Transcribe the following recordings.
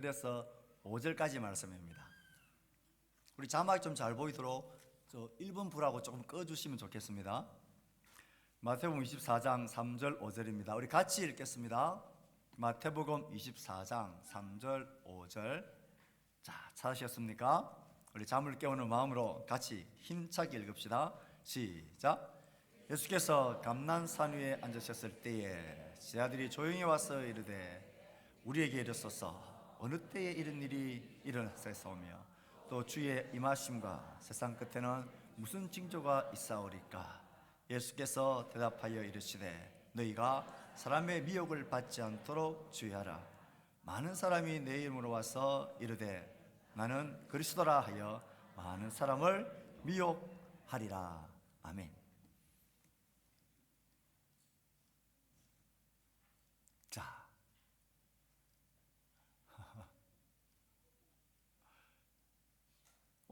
그래서 5절까지 말씀입니다. 우리 자막이 좀 잘 보이도록 저 1번 불하고 조금 꺼주시면 좋겠습니다. 마태복음 24장 3절 5절입니다. 우리 같이 읽겠습니다. 마태복음 24장 3절 5절. 자, 찾으셨습니까? 우리 잠을 깨우는 마음으로 같이 힘차게 읽읍시다. 시작. 예수께서 감난산 위에 앉으셨을 때에 제자들이 조용히 와서 이르되 우리에게 이르소서 어느 때에 이런 일이 일어났사오며 또 주의 임하심과 세상 끝에는 무슨 징조가 있사오리까? 예수께서 대답하여 이르시되 너희가 사람의 미혹을 받지 않도록 주의하라. 많은 사람이 내 이름으로 와서 이르되 나는 그리스도라 하여 많은 사람을 미혹하리라. 아멘. 자,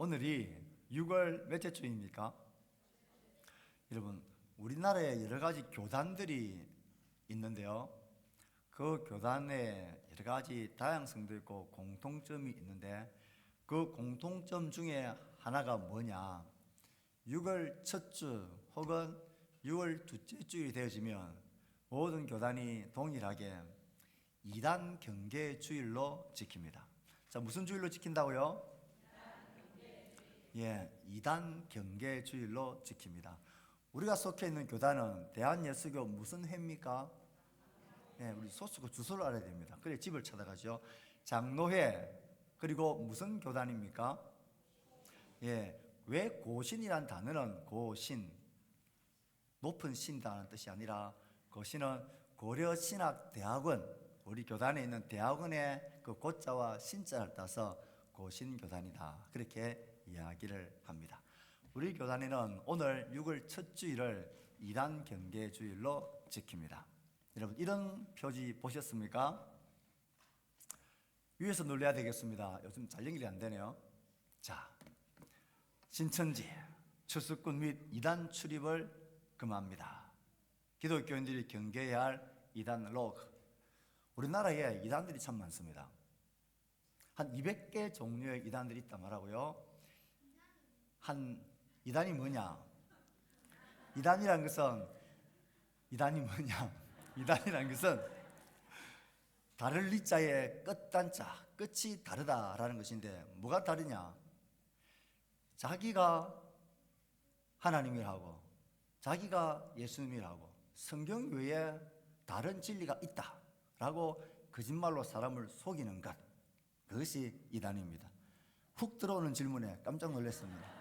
오늘이 6월 몇째 주입니까? 여러분, 우리나라에 여러 가지 교단들이 있는데요. 그 교단에 여러 가지 다양성도 있고 공통점이 있는데 그 공통점 중에 하나가 뭐냐? 6월 첫 주 혹은 6월 둘째 주일이 되어지면 모든 교단이 동일하게 2단 경계 주일로 지킵니다. 자, 무슨 주일로 지킨다고요? 예, 2단 경계 주일로 지킵니다. 우리가 속해 있는 교단은 대한예수교 무슨 회입니까? 예, 우리 소수고 주소를 알아야 됩니다. 그래 집을 찾아가죠. 장로회. 그리고 무슨 교단입니까? 예, 왜 고신이란 단어는 고신, 높은 신이라는 뜻이 아니라 고신은 고려신학대학원, 우리 교단에 있는 대학원의 그 고자와 신자를 따서 고신교단이다, 그렇게 이야기를 합니다. 우리 교단에는 오늘 6월 첫 주일을 2단 경계 주일로 지킵니다. 여러분, 이런 표지 보셨습니까? 위에서 눌러야 되겠습니다. 요즘 잘 연결이 안 되네요. 자, 신천지 추수꾼 및 2단 출입을 금합니다. 기독교인들이 경계해야 할 2단 로그. 우리나라에 2단들이 참 많습니다. 한 200개 종류의 2단들이 있단 말하고요. 한 2단이 뭐냐? 2단이란 것은 2단이 뭐냐? 2단이란 것은 다를 리자의 끝단자, 끝이 다르다라는 것인데 뭐가 다르냐? 자기가 하나님이라고, 자기가 예수님이라고, 성경 외에 다른 진리가 있다라고 거짓말로 사람을 속이는 것, 그것이 이단입니다. 훅 들어오는 질문에 깜짝 놀랐습니다.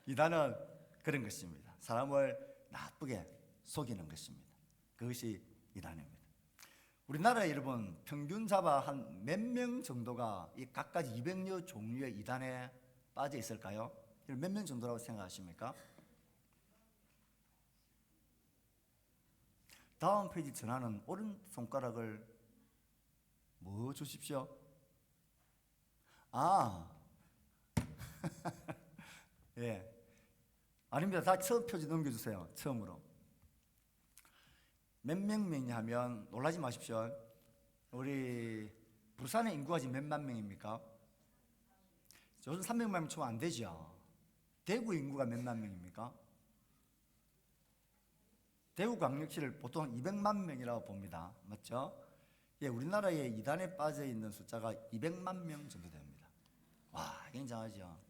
이단은 그런 것입니다. 사람을 나쁘게 속이는 것입니다. 그것이 이단입니다. 우리나라에 여러분 평균 잡아 한 몇 명 정도가 이 각가지 200여 종류의 이단에 빠져 있을까요? 몇 명 정도라고 생각하십니까? 다음 페이지 전하는 오른손가락을 뭐 주십시오? 아, 예, 아닙니다. 다 처음 표지 넘겨주세요. 처음으로. 몇 명이냐 하면 놀라지 마십시오. 우리 부산의 인구가 지금 몇만 명입니까? 요즘 300만 명 초면 안 되죠. 대구 인구가 몇만 명입니까? 대구광역시를 보통 200만 명이라고 봅니다. 맞죠? 예, 우리나라에 이단에 빠져 있는 숫자가 200만 명 정도 됩니다. 와, 굉장하죠.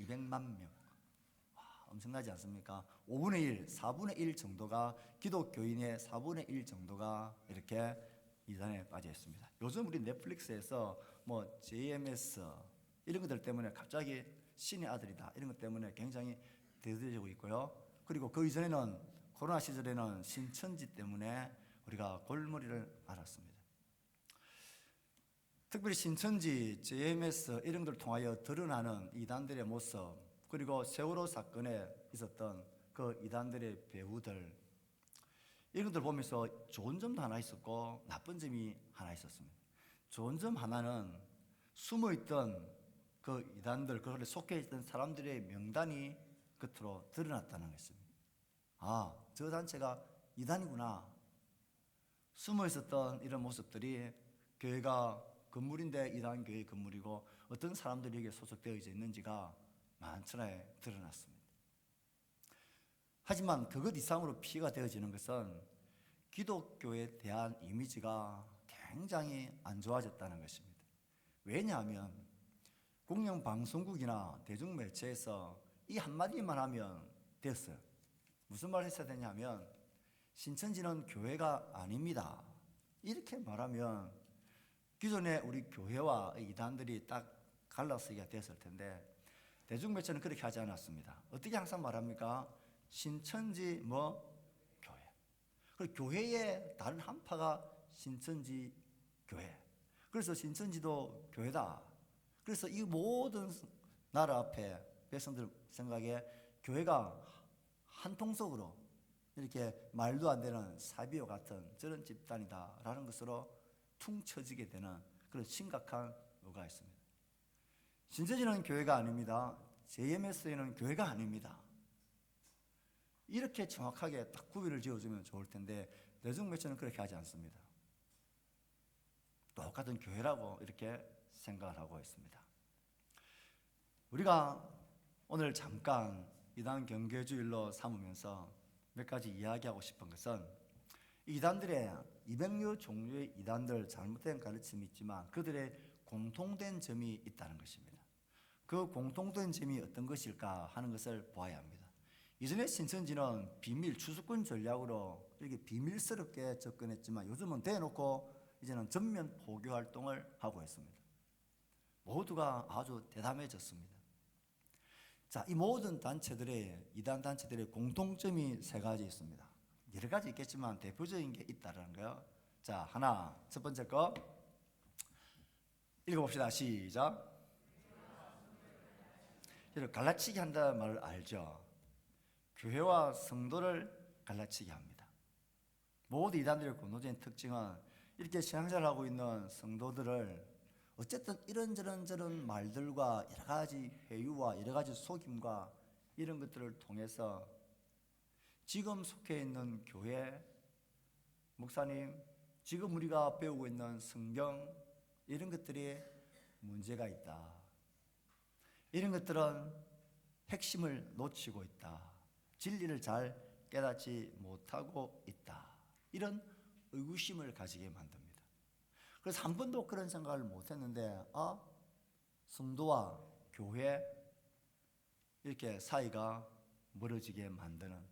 200만 명. 와, 엄청나지 않습니까? 5분의 1, 4분의 1 정도가 기독교인의 4분의 1 정도가 이렇게 이단에 빠져 있습니다. 요즘 우리 넷플릭스에서 뭐 JMS 이런 것들 때문에 갑자기 신의 아들이다 이런 것 때문에 굉장히 대두되고 있고요. 그리고 그 이전에는 코로나 시절에는 신천지 때문에 우리가 골머리를 앓았습니다. 특별히 신천지, JMS 이런 것을 통하여 드러나는 이단들의 모습, 그리고 세월호 사건에 있었던 그 이단들의 배우들, 이런 것들 보면서 좋은 점도 하나 있었고 나쁜 점이 하나 있었습니다. 좋은 점 하나는 숨어있던 그 이단들, 그걸 속해 있던 사람들의 명단이 겉으로 드러났다는 것입니다. 아, 저 단체가 이단이구나. 숨어 있었던 이런 모습들이 교회가 건물인데 이단 교회 건물이고 어떤 사람들이 여기에 소속되어 있는지가 만천하에 드러났습니다. 하지만 그것 이상으로 피해가 되어지는 것은 기독교에 대한 이미지가 굉장히 안 좋아졌다는 것입니다. 왜냐하면 공영방송국이나 대중매체에서 이 한마디만 하면 됐어요. 무슨 말을 했어야 되냐면 신천지는 교회가 아닙니다. 이렇게 말하면 기존의 우리 교회와 이단들이 딱 갈라서기가 됐을 텐데 대중매체는 그렇게 하지 않았습니다. 어떻게 항상 말합니까? 신천지 교회. 그리고 교회의 다른 한파가 신천지 교회. 그래서 신천지도 교회다. 그래서 이 모든 나라 앞에 백성들 생각에 교회가 한 통속으로 이렇게 말도 안 되는 사비와 같은 저런 집단이다라는 것으로 퉁쳐지게 되는 그런 심각한 오가 있습니다. 신천지는 교회가 아닙니다. JMS는 교회가 아닙니다. 이렇게 정확하게 딱 구별을 지어주면 좋을 텐데 대중매체는 그렇게 하지 않습니다. 똑같은 교회라고 이렇게 생각을 하고 있습니다. 우리가 오늘 잠깐 이단 경계주일로 삼으면서 몇 가지 이야기하고 싶은 것은 이단들의 200여 종류의 이단들 잘못된 가르침이 있지만 그들의 공통된 점이 있다는 것입니다. 그 공통된 점이 어떤 것일까 하는 것을 보아야 합니다. 이전에 신천지는 비밀 추수꾼 전략으로 이렇게 비밀스럽게 접근했지만 요즘은 대놓고 이제는 전면 포교 활동을 하고 있습니다. 모두가 아주 대담해졌습니다. 자, 이 모든 단체들의 이단 단체들의 공통점이 세 가지 있습니다. 여러 가지 있겠지만 대표적인 게 있다는 거예요. 자, 하나, 첫 번째 거 읽어봅시다. 시작. 여러분 갈라치기 한다는 말을 알죠? 교회와 성도를 갈라치게 합니다. 모든 이단들의 공통적인 특징은 이렇게 신앙생활하고 있는 성도들을 어쨌든 이런저런 말들과 여러 가지 회유와 여러 가지 속임과 이런 것들을 통해서 지금 속해 있는 교회, 목사님, 지금 우리가 배우고 있는 성경 이런 것들이 문제가 있다. 이런 것들은 핵심을 놓치고 있다. 진리를 잘 깨닫지 못하고 있다. 이런 의구심을 가지게 만듭니다. 그래서 한 번도 그런 생각을 못했는데 성도와 교회 이렇게 사이가 멀어지게 만드는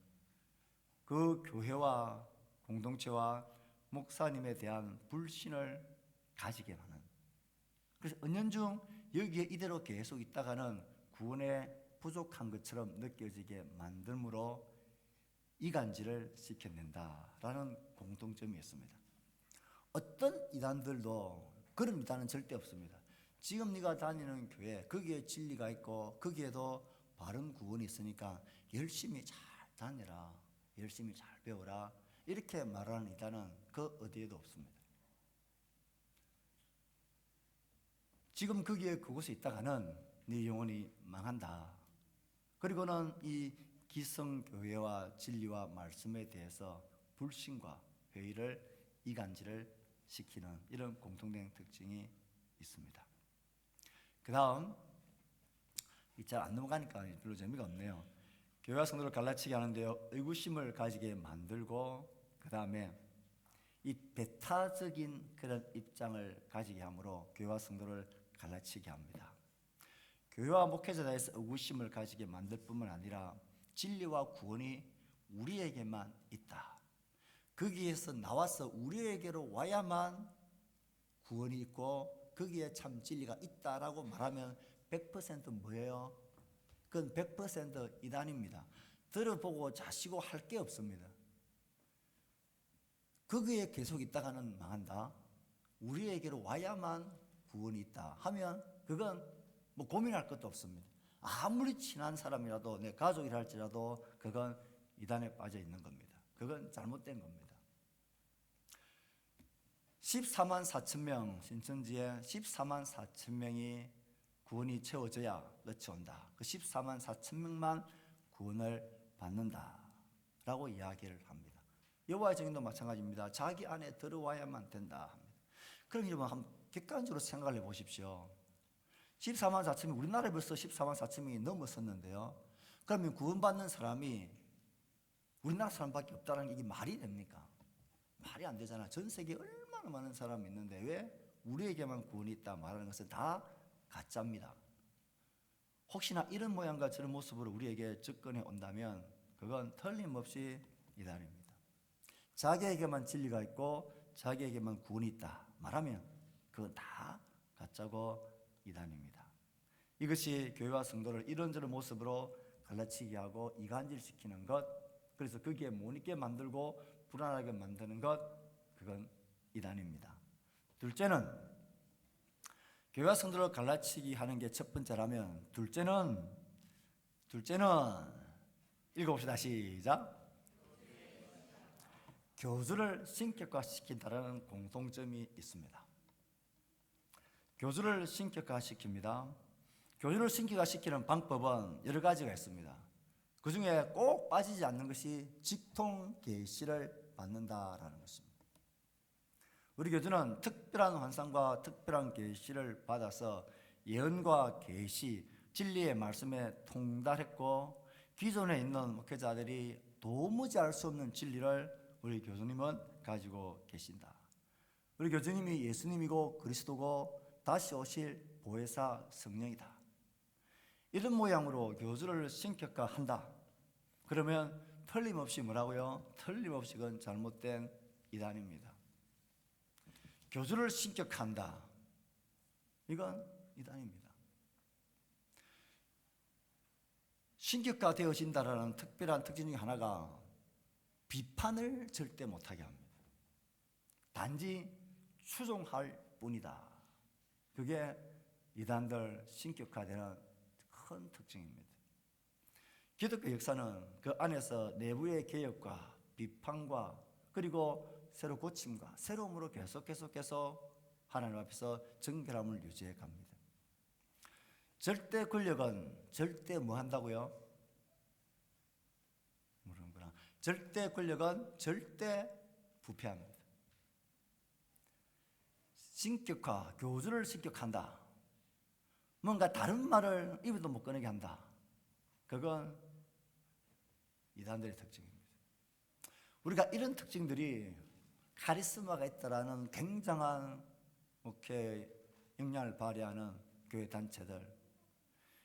그 교회와 공동체와 목사님에 대한 불신을 가지게 하는, 그래서 은연중 여기에 이대로 계속 있다가는 구원에 부족한 것처럼 느껴지게 만듦으로 이간질을 시켜낸다라는 공통점이 있습니다. 어떤 이단들도 그런 이단은 절대 없습니다. 지금 네가 다니는 교회 거기에 진리가 있고 거기에도 바른 구원이 있으니까 열심히 잘 다녀라, 열심히 잘 배워라, 이렇게 말하는 이단은 그 어디에도 없습니다. 지금 거기에 그곳에 있다가는 네 영혼이 망한다. 그리고는 이 기성교회와 진리와 말씀에 대해서 불신과 회의를 이간질을 시키는 이런 공통된 특징이 있습니다. 그 다음 잘 안 넘어가니까 별로 재미가 없네요. 교회와 성도를 갈라치게 하는데요, 의구심을 가지게 만들고 그 다음에 이 배타적인 그런 입장을 가지게 함으로 교회와 성도를 갈라치게 합니다. 교회와 목회자에서 의구심을 가지게 만들 뿐만 아니라 진리와 구원이 우리에게만 있다. 거기에서 나와서 우리에게로 와야만 구원이 있고 거기에 참 진리가 있다라고 말하면 100% 뭐예요? 그건 100% 이단입니다. 들어보고 자시고 할 게 없습니다. 거기에 계속 있다가는 망한다. 우리에게로 와야만 구원이 있다 하면 그건 뭐 고민할 것도 없습니다. 아무리 친한 사람이라도 내 가족이라 할지라도 그건 이단에 빠져 있는 겁니다. 그건 잘못된 겁니다. 14만 4천 명, 신천지에 14만 4천 명이 구원이 채워져야 끝이 온다. 그 14만 4천 명만 구원을 받는다라고 이야기를 합니다. 여호와의 증인도 마찬가지입니다. 자기 안에 들어와야만 된다 합니다. 그럼 여러분 한번 객관적으로 생각을 해보십시오. 14만 4천명, 우리나라에 벌써 14만 4천명이 넘었었는데요. 그러면 구원받는 사람이 우리나라 사람밖에 없다는 게 이게 말이 됩니까? 말이 안 되잖아. 전 세계에 얼마나 많은 사람이 있는데 왜 우리에게만 구원이 있다 말하는 것은 다 가짜입니다. 혹시나 이런 모양과 저런 모습으로 우리에게 접근해 온다면 그건 틀림없이 이단입니다. 자기에게만 진리가 있고 자기에게만 구원이 있다 말하면 그건 다 가짜고 이단입니다. 이것이 교회와 성도를 이런저런 모습으로 갈라치게 하고 이간질시키는 것, 그래서 거기에 못 있게 만들고 불안하게 만드는 것, 그건 이단입니다. 둘째는 교회와 성도를 갈라치기 하는 게 첫 번째라면 둘째는 읽어봅시다. 시작. 교주를 신격화시킨다는 공통점이 있습니다. 교주를 신격화시킵니다. 교주를 신격화시키는 방법은 여러 가지가 있습니다. 그 중에 꼭 빠지지 않는 것이 직통 계시를 받는다라는 것입니다. 우리 교주는 특별한 환상과 특별한 계시를 받아서 예언과 계시, 진리의 말씀에 통달했고 기존에 있는 목회자들이 도무지 알 수 없는 진리를 우리 교주님은 가지고 계신다. 우리 교주님이 예수님이고 그리스도고 다시 오실 보혜사 성령이다. 이런 모양으로 교주를 신격화한다. 그러면 틀림없이 뭐라고요? 틀림없이 그건 잘못된 이단입니다. 교주를 신격화한다. 이건 이단입니다. 신격화되어진다라는 특별한 특징 중 하나가 비판을 절대 못하게 합니다. 단지 추종할 뿐이다. 그게 이단들 신격화되는 큰 특징입니다. 기독교 역사는 그 안에서 내부의 개혁과 비판과 그리고 새로 고침과 새로움으로 계속 하나님 앞에서 정결함을 유지해 갑니다. 절대 권력은 절대 뭐 한다고요? 모르는구나. 절대 권력은 절대 부패합니다. 신격화, 교주를 신격한다. 뭔가 다른 말을 입에도 못 꺼내게 한다. 그건 이단들의 특징입니다. 우리가 이런 특징들이 카리스마가 있다라는 굉장한 목회 역량을 발휘하는 교회 단체들,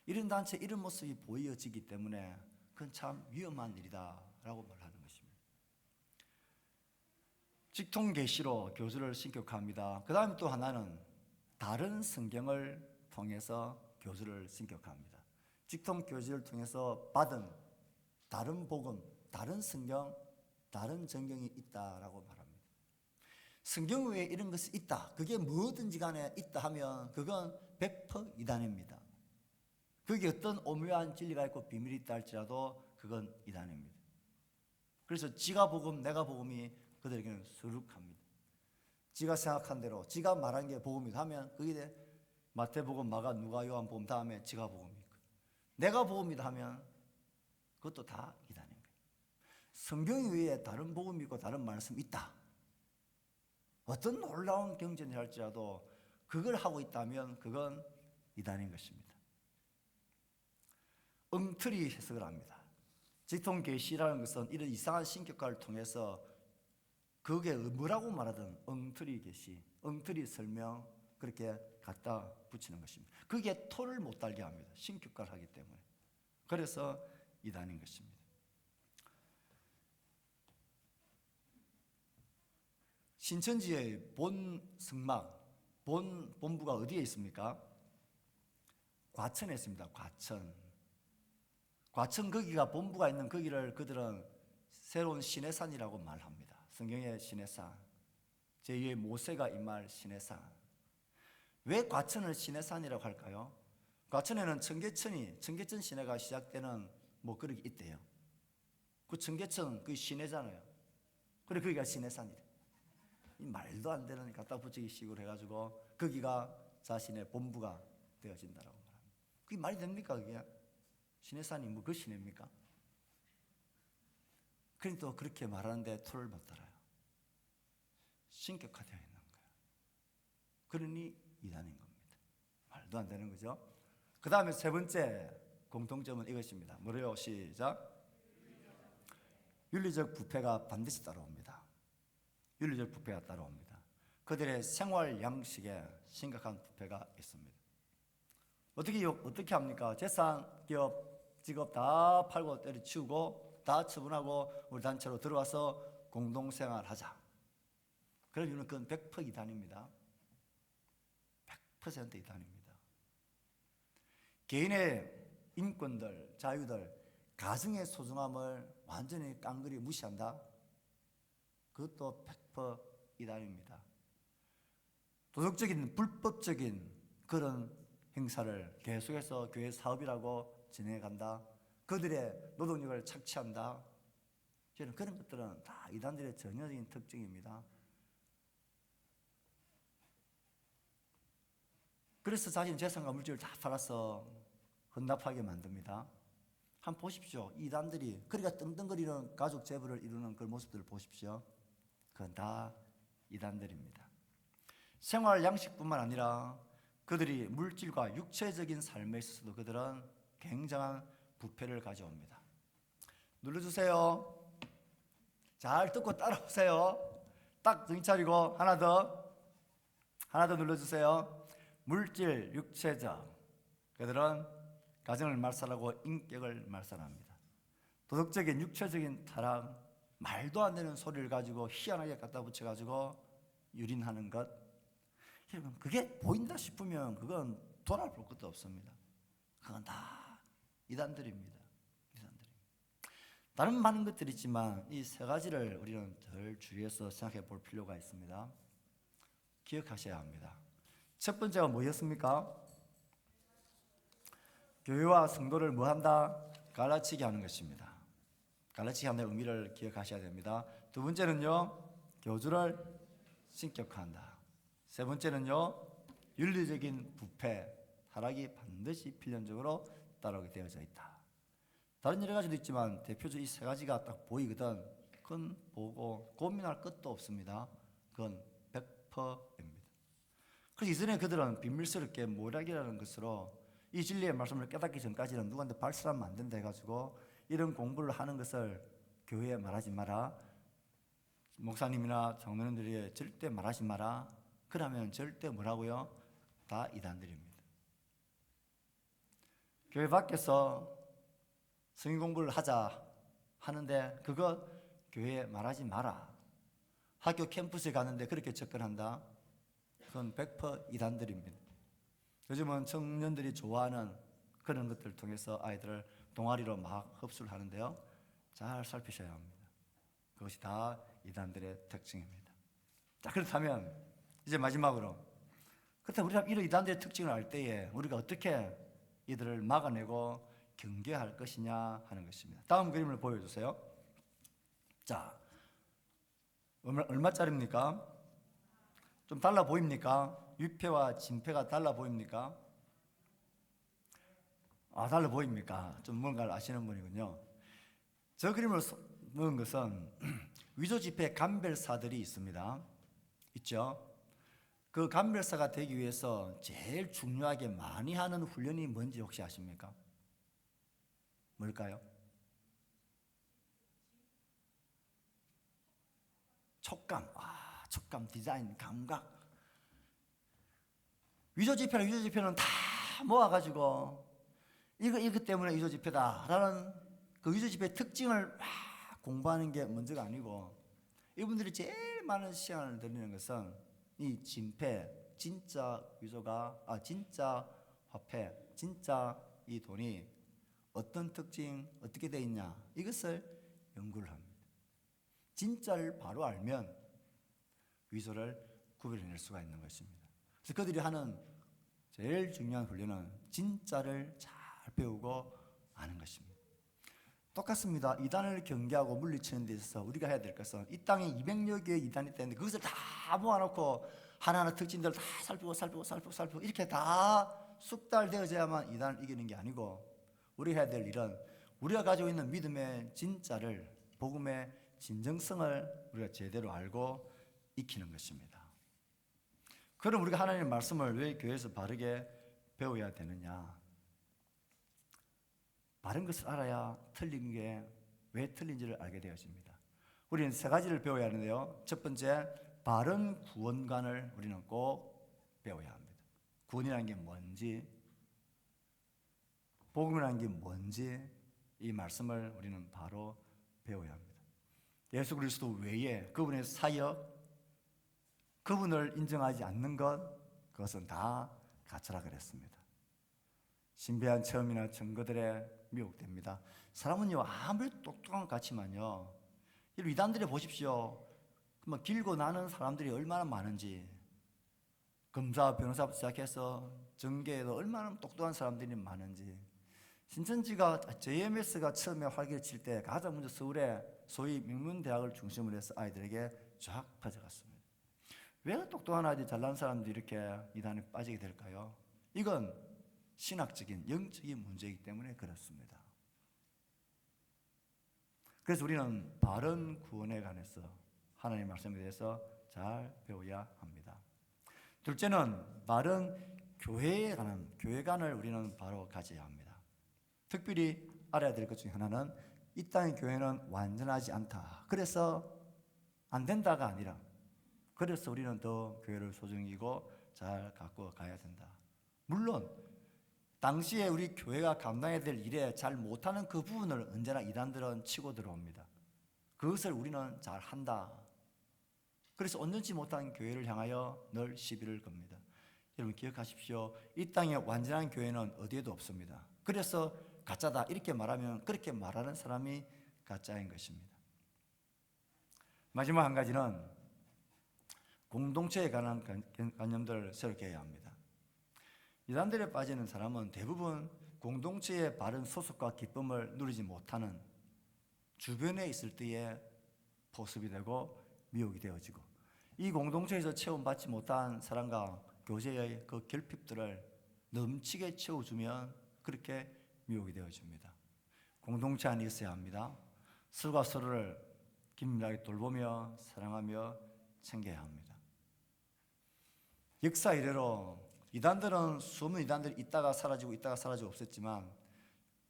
이런 단체 이런 모습이 보여지기 때문에 그건 참 위험한 일이다라고 말하는 것입니다. 직통 계시로 교주를 신격화합니다. 그 다음 또 하나는 다른 성경을 통해서 교주를 신격화합니다. 직통 교주를 통해서 받은 다른 복음, 다른 성경, 다른 전경이 있다라고 말합니다. 성경 외에 이런 것이 있다. 그게 뭐든지 간에 있다 하면 그건 100% 이단입니다. 그게 어떤 오묘한 진리가 있고 비밀이 있다 할지라도 그건 이단입니다. 그래서 지가 복음, 내가 복음이 그들에게는 수룩합니다. 지가 생각한 대로, 지가 말한 게 복음이다 하면 그게 마태복음, 마가, 누가, 요한복음 다음에 지가 복음이고, 내가 복음이다 하면 그것도 다 이단인 거예요. 성경 외에 다른 복음이 있고 다른 말씀이 있다. 어떤 놀라운 경전을 할지라도 그걸 하고 있다면 그건 이단인 것입니다. 엉터리 해석을 합니다. 직통 계시라는 것은 이런 이상한 신격화를 통해서 그게 뭐라고 말하든 엉터리 계시, 엉터리 설명 그렇게 갖다 붙이는 것입니다. 그게 토를 못 달게 합니다. 신격화를 하기 때문에. 그래서 이단인 것입니다. 신천지의 본 성막, 본부가 어디에 있습니까? 과천에 있습니다. 과천 거기가 본부가 있는 거기를 그들은 새로운 시내산이라고 말합니다. 성경의 시내산, 제2의 모세가 임할 시내산. 왜 과천을 시내산이라고 할까요? 과천에는 청계천 시내가 시작되는 뭐 그런 게 있대요. 그 청계천 그 시내잖아요. 그래 거기가 시내산이래. 이 말도 안 되는 갖다 붙이기 식으로 해가지고 거기가 자신의 본부가 되어진다라고 말합니다. 그게 말이 됩니까 그게? 시내산이 뭐 그 시내입니까? 그러니 또 그렇게 말하는데 토를 못 달아요. 신격화되어 있는 거예요. 그러니 이단인 겁니다. 말도 안 되는 거죠. 그 다음에 세 번째 공통점은 이것입니다. 뭐래요? 시작. 윤리적 부패가 반드시 따라옵니다. 윤리적 부패가 따라옵니다. 그들의 생활 양식에 심각한 부패가 있습니다. 어떻게 합니까? 재산, 기업, 직업 다 팔고 때려치우고 다 처분하고 우리 단체로 들어와서 공동생활하자. 그런 이유는 그건 100% 이단입니다. 100% 이단입니다. 개인의 인권들, 자유들, 가정의 소중함을 완전히 깡그리 무시한다? 그것도 100% 이단입니다. 도덕적인, 불법적인 그런 행사를 계속해서 교회 사업이라고 진행해간다. 그들의 노동력을 착취한다. 저는 그런 것들은 다 이단들의 전형적인 특징입니다. 그래서 자신 재산과 물질을 다 팔아서 헌납하게 만듭니다. 한번 보십시오. 이단들이 그러니까 떵떵거리는 가족 재벌을 이루는 그 모습들을 보십시오. 그건 다 이단들입니다. 생활 양식뿐만 아니라 그들이 물질과 육체적인 삶에 있어서도 그들은 굉장한 부패를 가져옵니다. 눌러주세요. 잘 듣고 따라오세요. 딱 정신 차리고 하나 더 눌러주세요. 물질, 육체적. 그들은 가정을 말살하고 인격을 말살합니다. 도덕적인, 육체적인 타락, 말도 안 되는 소리를 가지고 희한하게 갖다 붙여가지고 유린하는 것. 여러분, 그게 보인다 싶으면 그건 돌아볼 것도 없습니다. 그건 다 이단들입니다. 다른 많은 것들이 있지만 이 세 가지를 우리는 덜 주의해서 생각해 볼 필요가 있습니다. 기억하셔야 합니다. 첫 번째가 뭐였습니까? 교회와 성도를 뭐한다? 갈라치게 하는 것입니다. 갈라치게 하는 의미를 기억하셔야 됩니다. 두 번째는요, 교주를 신격화한다. 세 번째는요, 윤리적인 부패, 타락이 반드시 필연적으로 따라오게 되어져 있다. 다른 여러 가지도 있지만 대표적으로 이 세 가지가 딱 보이거든. 그건 보고 고민할 것도 없습니다. 그건 100%입니다. 그래서 이전에 그들은 비밀스럽게 모략이라는 것으로 이 진리의 말씀을 깨닫기 전까지는 누구한테 발설하면 안 된다 해가지고 이런 공부를 하는 것을 교회에 말하지 마라. 목사님이나 장로님들이 절대 말하지 마라. 그러면 절대 뭐라고요? 다 이단들입니다. 교회 밖에서 성경 공부를 하자 하는데 그거 교회에 말하지 마라. 학교 캠퍼스에 가는데 그렇게 접근한다. 그건 100% 이단들입니다. 요즘은 청년들이 좋아하는 그런 것들을 통해서 아이들을 동아리로 막 흡수를 하는데요. 잘 살피셔야 합니다. 그것이 다 이단들의 특징입니다. 자, 그렇다면 이제 마지막으로 그렇다면 우리가 이런 이단들의 특징을 알 때에 우리가 어떻게 이들을 막아내고 경계할 것이냐 하는 것입니다. 다음 그림을 보여주세요. 자, 얼마짜리입니까? 좀 달라 보입니까? 위패와 진패가 달라 보입니까? 달라 보입니까? 좀 뭔가를 아시는 분이군요. 저 그림을 넣은 것은 위조지폐 감별사들이 있습니다. 있죠? 그 감별사가 되기 위해서 제일 중요하게 많이 하는 훈련이 뭔지 혹시 아십니까? 뭘까요? 촉감, 촉감, 디자인, 감각. 위조지폐는 다 모아가지고 이거 때문에 위조지폐다라는 그 위조지폐의 특징을 막 공부하는 게 문제가 아니고 이분들이 제일 많은 시간을 들이는 것은 이 진폐, 진짜 위조가, 진짜 화폐, 진짜 이 돈이 어떤 특징, 어떻게 돼 있냐 이것을 연구를 합니다. 진짜를 바로 알면 위조를 구별해낼 수가 있는 것입니다. 그래서 그들이 하는 제일 중요한 훈련은 진짜를 잘 배우고 아는 것입니다. 똑같습니다. 이단을 경계하고 물리치는 데 있어서 우리가 해야 될 것은 이 땅에 200여 개의 이단이 있다는데 그것을 다 모아놓고 하나하나 특징들을 다 살피고 이렇게 다 숙달되어져야만 이단을 이기는 게 아니고 우리가 해야 될 일은 우리가 가지고 있는 믿음의 진짜를, 복음의 진정성을 우리가 제대로 알고 익히는 것입니다. 그럼 우리가 하나님의 말씀을 왜 교회에서 바르게 배워야 되느냐? 바른 것을 알아야 틀린 게 왜 틀린지를 알게 되어집니다. 우리는 세 가지를 배워야 하는데요. 첫 번째, 바른 구원관을 우리는 꼭 배워야 합니다. 구원이라는 게 뭔지, 복음이라는 게 뭔지, 이 말씀을 우리는 바로 배워야 합니다. 예수 그리스도 외에 그분의 사역, 그분을 인정하지 않는 것, 그것은 다 가짜라 그랬습니다. 신비한 체험이나 증거들에 미혹됩니다. 사람은요, 아무리 똑똑한 것 같지만요, 이 이단들이 보십시오. 길고 나는 사람들이 얼마나 많은지, 검사, 변호사부터 시작해서 정계에도 얼마나 똑똑한 사람들이 많은지. 신천지가 JMS가 처음에 활기를 칠 때 가장 먼저 서울에 소위 명문대학을 중심으로 해서 아이들에게 쫙 퍼져갔습니다. 왜 똑똑한 아이들, 잘난 사람들이 이렇게 이단에 빠지게 될까요? 이건 신학적인, 영적인 문제이기 때문에 그렇습니다. 그래서 우리는 바른 구원에 관해서 하나님의 말씀에 대해서 잘 배워야 합니다. 둘째는 바른 교회에 관한 교회관을 우리는 바로 가져야 합니다. 특별히 알아야 될 것 중에 하나는 이 땅의 교회는 완전하지 않다. 그래서 안 된다가 아니라, 그래서 우리는 더 교회를 소중히 여기고 잘 갖고 가야 된다. 물론 당시에 우리 교회가 감당해야 될 일에 잘 못하는 그 부분을 언제나 이단들은 치고 들어옵니다. 그것을 우리는 잘 한다. 그래서 온전치 못한 교회를 향하여 늘 시비를 겁니다. 여러분 기억하십시오. 이 땅에 완전한 교회는 어디에도 없습니다. 그래서 가짜다 이렇게 말하면 그렇게 말하는 사람이 가짜인 것입니다. 마지막 한 가지는 공동체에 관한 관념들을 새롭게 해야 합니다. 이단들에 빠지는 사람은 대부분 공동체의 바른 소속과 기쁨을 누리지 못하는 주변에 있을 때에 포섭이 되고 미혹이 되어지고, 이 공동체에서 체험받지 못한 사람과 교제의 그 결핍들을 넘치게 채워주면 그렇게 미혹이 되어집니다. 공동체 안에 있어야 합니다. 서로가 서로를 긴밀하게 돌보며 사랑하며 챙겨야 합니다. 역사 이래로 이단들은 수많은 이단들이 있다가 사라지고 있다가 사라지고 없었지만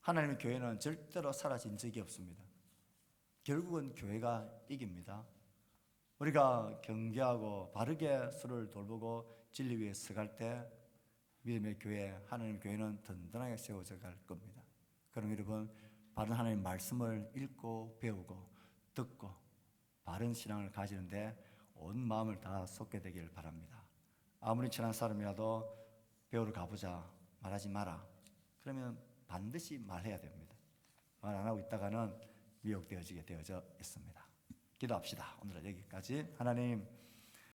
하나님의 교회는 절대로 사라진 적이 없습니다. 결국은 교회가 이깁니다. 우리가 경계하고 바르게 서로를 돌보고 진리 위에 서갈 때 믿음의 교회, 하나님의 교회는 든든하게 세워져 갈 겁니다. 그럼 여러분, 바른 하나님의 말씀을 읽고 배우고 듣고 바른 신앙을 가지는데 온 마음을 다 쏟게 되길 바랍니다. 아무리 친한 사람이라도 배우러 가보자 말하지 마라. 그러면 반드시 말해야 됩니다. 말 안 하고 있다가는 미혹되어지게 되어져 있습니다. 기도합시다. 오늘은 여기까지. 하나님,